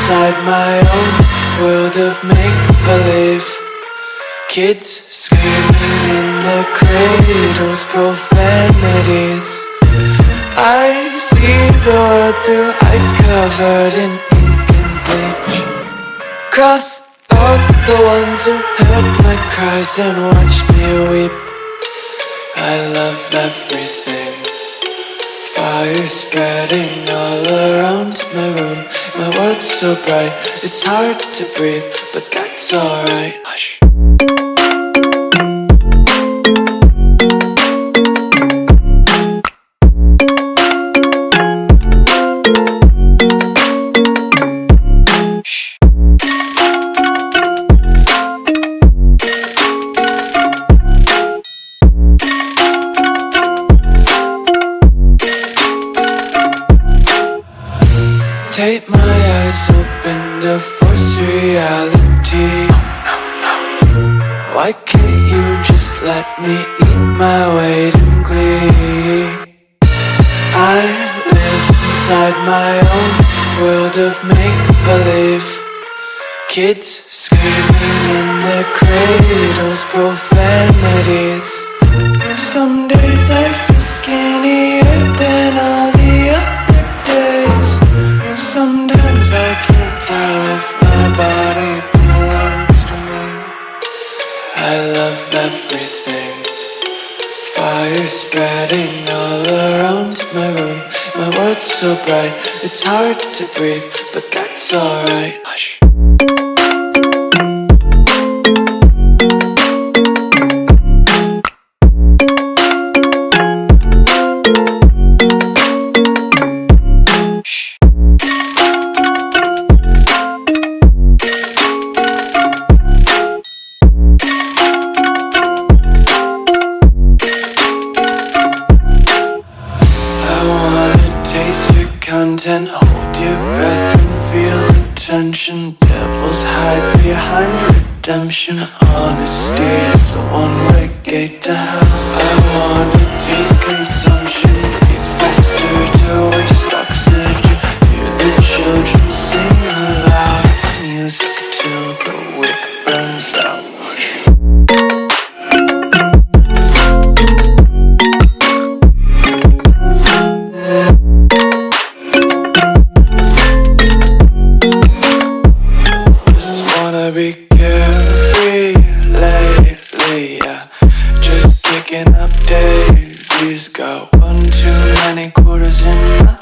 inside my own world of make-believe. Kids screaming in the cradles, profanities. I see the world through ice covered in ink and bleach. Cross out the ones who heard my cries and watched me weep. I love everything. Fire spreading all around my room. My world's so bright, it's hard to breathe, but that's alright. Hush. Tape my eyes open to force reality. Why can't you just let me eat my weight in glee? I live inside my own world of make-believe. Kids screaming in their cradles, profanities. Some days I feel skinnier than all the other days. Sometimes I can't tell if my body belongs to me. I love everything. Fire spreading all around my room. My world's so bright, it's hard to breathe, but that's alright. Hush. Content, hold your breath and feel the tension. Devils hide behind redemption. Honesty is a one-way gate to hell. I wanna taste consumption, eat faster to waste oxygen. Hear the children sing aloud. It's music till the wick burns out. Be carefree lately, yeah. Just picking up daisies. Got one too many quarters in my